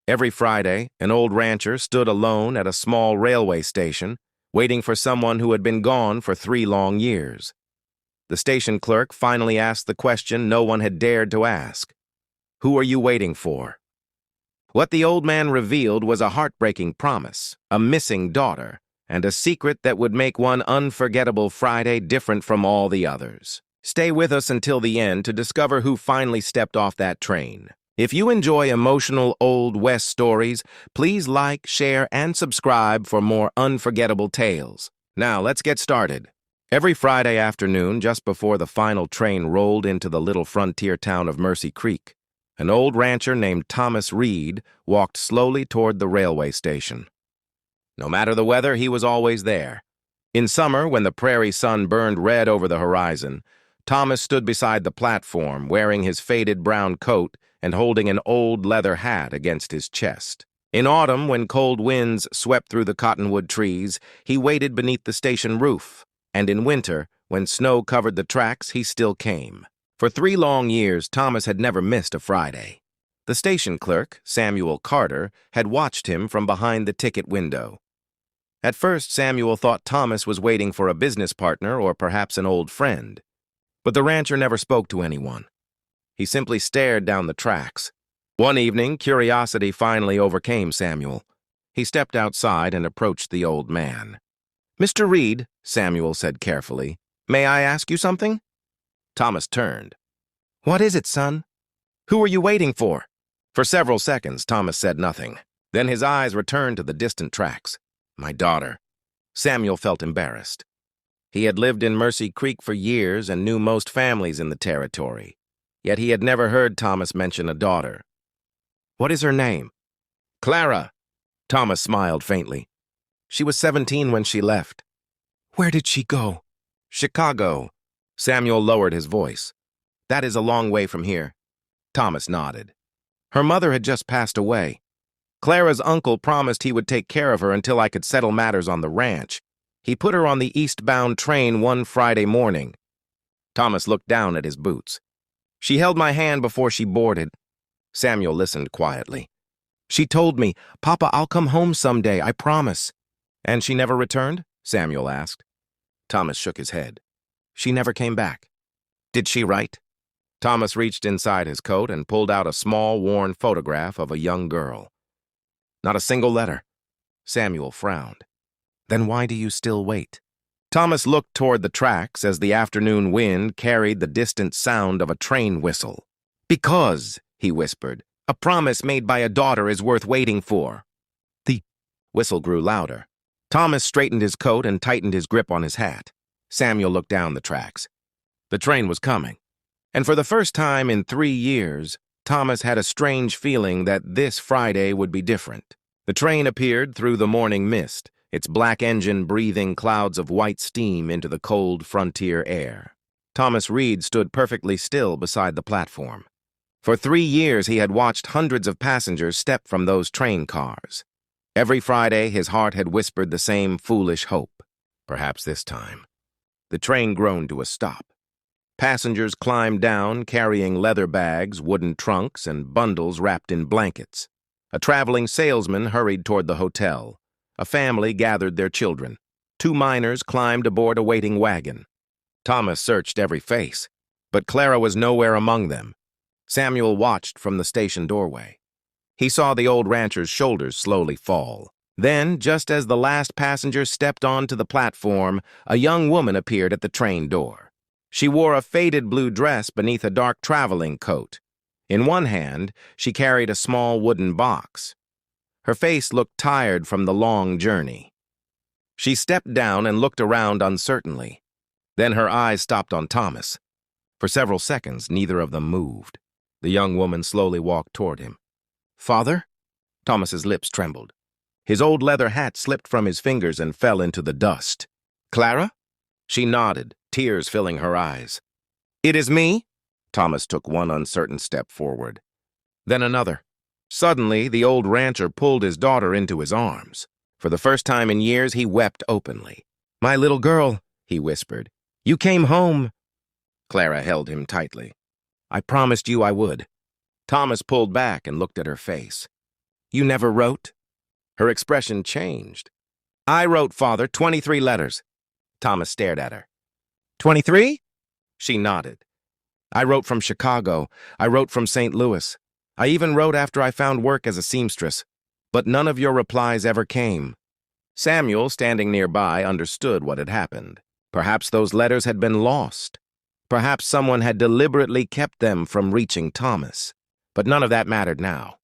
Every Friday, an old rancher stood alone at a small railway station, waiting for someone who had been gone for 3 long years. The station clerk finally asked the question no one had dared to ask. "Who are you waiting for?" What the old man revealed was a heartbreaking promise, a missing daughter, and a secret that would make one unforgettable Friday different from all the others. Stay with us until the end to discover who finally stepped off that train. If you enjoy emotional Old West stories, please like, share, and subscribe for more unforgettable tales. Now, let's get started. Every Friday afternoon, just before the final train rolled into the little frontier town of Mercy Creek, an old rancher named Thomas Reed walked slowly toward the railway station. No matter the weather, he was always there. In summer, when the prairie sun burned red over the horizon, Thomas stood beside the platform, wearing his faded brown coat and holding an old leather hat against his chest. In autumn, when cold winds swept through the cottonwood trees, he waited beneath the station roof. And in winter, when snow covered the tracks, he still came. For 3 long years, Thomas had never missed a Friday. The station clerk, Samuel Carter, had watched him from behind the ticket window. At first, Samuel thought Thomas was waiting for a business partner or perhaps an old friend. But the rancher never spoke to anyone. He simply stared down the tracks. One evening, curiosity finally overcame Samuel. He stepped outside and approached the old man. "Mr. Reed," Samuel said carefully, "may I ask you something?" Thomas turned. "What is it, son? Who are you waiting for?" For several seconds, Thomas said nothing. Then his eyes returned to the distant tracks. "My daughter." Samuel felt embarrassed. He had lived in Mercy Creek for years and knew most families in the territory. Yet he had never heard Thomas mention a daughter. "What is her name?" "Clara." Thomas smiled faintly. "She was 17 when she left." "Where did she go?" "Chicago." Samuel lowered his voice. "That is a long way from here." Thomas nodded. "Her mother had just passed away. Clara's uncle promised he would take care of her until I could settle matters on the ranch. He put her on the eastbound train one Friday morning." Thomas looked down at his boots. "She held my hand before she boarded." Samuel listened quietly. "She told me, 'Papa, I'll come home someday, I promise.'" "And she never returned?" Samuel asked. Thomas shook his head. "She never came back." "Did she write?" Thomas reached inside his coat and pulled out a small, worn photograph of a young girl. "Not a single letter." Samuel frowned. "Then why do you still wait?" Thomas looked toward the tracks as the afternoon wind carried the distant sound of a train whistle. "Because," he whispered, "a promise made by a daughter is worth waiting for." The whistle grew louder. Thomas straightened his coat and tightened his grip on his hat. Samuel looked down the tracks. The train was coming. And for the first time in 3 years, Thomas had a strange feeling that this Friday would be different. The train appeared through the morning mist, its black engine breathing clouds of white steam into the cold frontier air. Thomas Reed stood perfectly still beside the platform. For 3 years he had watched hundreds of passengers step from those train cars. Every Friday his heart had whispered the same foolish hope. Perhaps this time. The train groaned to a stop. Passengers climbed down, carrying leather bags, wooden trunks, and bundles wrapped in blankets. A traveling salesman hurried toward the hotel. A family gathered their children. 2 miners climbed aboard a waiting wagon. Thomas searched every face, but Clara was nowhere among them. Samuel watched from the station doorway. He saw the old rancher's shoulders slowly fall. Then, just as the last passenger stepped onto the platform, a young woman appeared at the train door. She wore a faded blue dress beneath a dark traveling coat. In one hand, she carried a small wooden box. Her face looked tired from the long journey. She stepped down and looked around uncertainly. Then her eyes stopped on Thomas. For several seconds, neither of them moved. The young woman slowly walked toward him. "Father?" Thomas's lips trembled. His old leather hat slipped from his fingers and fell into the dust. "Clara?" She nodded, tears filling her eyes. "It is me?" Thomas took one uncertain step forward. Then another. Suddenly, the old rancher pulled his daughter into his arms. For the first time in years, he wept openly. "My little girl," he whispered. "You came home." Clara held him tightly. "I promised you I would." Thomas pulled back and looked at her face. You never wrote? Her expression changed. I wrote, Father, 23 letters. Thomas stared at her. 23? She nodded. I wrote from Chicago. I wrote from St. Louis. I even wrote after I found work as a seamstress. But none of your replies ever came. Samuel, standing nearby, understood what had happened. Perhaps those letters had been lost. Perhaps someone had deliberately kept them from reaching Thomas. But none of that mattered now.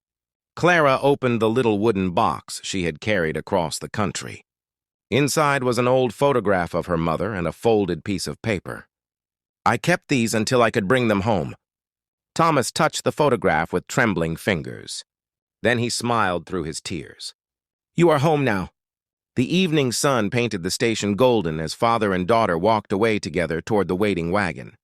Clara opened the little wooden box she had carried across the country. Inside was an old photograph of her mother and a folded piece of paper. I kept these until I could bring them home. Thomas touched the photograph with trembling fingers. Then he smiled through his tears. You are home now. The evening sun painted the station golden as father and daughter walked away together toward the waiting wagon.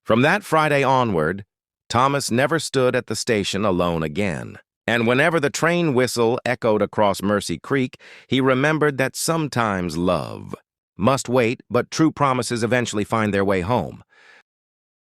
From that Friday onward, Thomas never stood at the station alone again. And whenever the train whistle echoed across Mercy Creek, he remembered that sometimes love must wait, but true promises eventually find their way home.